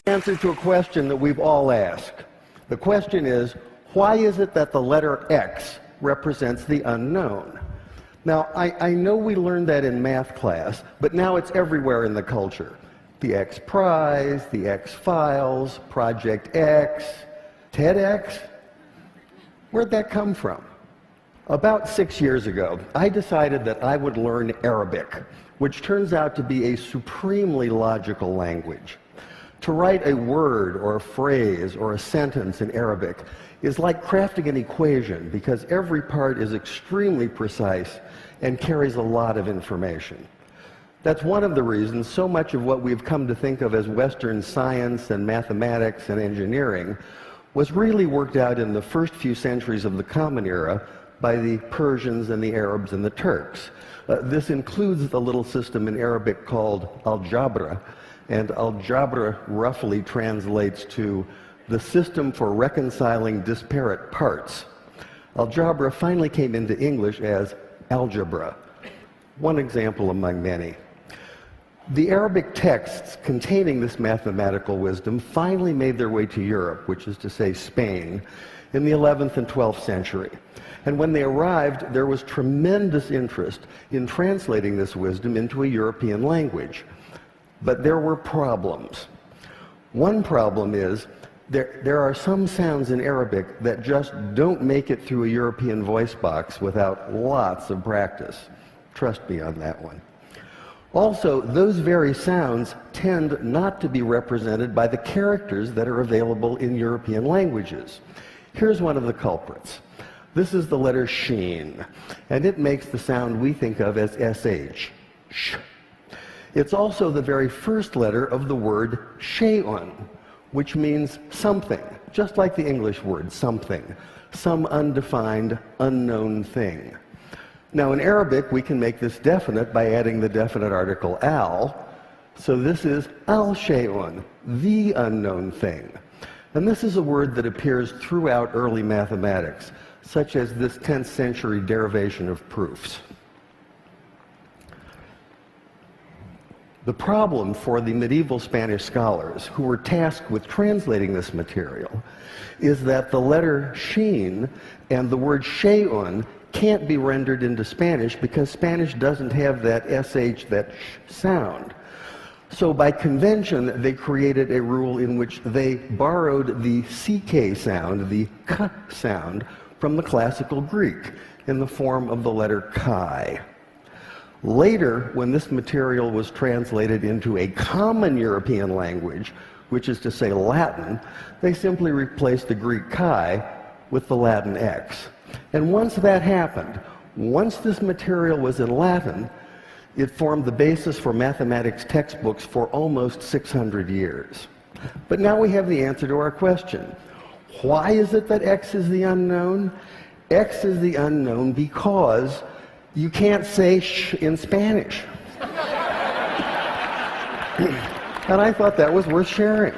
Answer to a question that we've all asked. The question is, why is it that the letter X represents the unknown? Now, I know we learned that in math class, but now it's everywhere in the culture. The X Prize, the X Files, Project X, TEDx. Where'd that come from? About 6 years ago, I decided that I would learn Arabic, which turns out to be a supremely logical language. To write a word or a phrase or a sentence in Arabic is like crafting an equation because every part is extremely precise and carries a lot of information. That's one of the reasons so much of what we've come to think of as Western science and mathematics and engineering was really worked out in the first few centuries of the Common Era by the Persians and the Arabs and the Turks. This includes the little system in Arabic called algebra, and algebra roughly translates to the system for reconciling disparate parts. Algebra finally came into English as algebra, one example among many. The Arabic texts containing this mathematical wisdom finally made their way to Europe, which is to say Spain, in the 11th and 12th century. And when they arrived, there was tremendous interest in translating this wisdom into a European language. But there were problems. One problem is there are some sounds in Arabic that just don't make it through a European voice box without lots of practice. Trust me on that one. Also, those very sounds tend not to be represented by the characters that are available in European languages. Here's one of the culprits. This is the letter sheen, and it makes the sound we think of as sh, sh. It's also the very first letter of the word shay'un, which means something, just like the English word something, some undefined, unknown thing. Now in Arabic, we can make this definite by adding the definite article al, so this is al-shay'un, the unknown thing. And this is a word that appears throughout early mathematics, such as this 10th century derivation of proofs. The problem for the medieval Spanish scholars who were tasked with translating this material is that the letter sheen and the word shay'un can't be rendered into Spanish because Spanish doesn't have that sh, that sh sound. So by convention, they created a rule in which they borrowed the ck sound, the k sound, from the classical Greek in the form of the letter chi. Later, when this material was translated into a common European language, which is to say Latin, they simply replaced the Greek chi with the Latin x. And once that happened, once this material was in Latin, it formed the basis for mathematics textbooks for almost 600 years. But now we have the answer to our question. Why is it that X is the unknown? X is the unknown because you can't say sh in Spanish. And I thought that was worth sharing.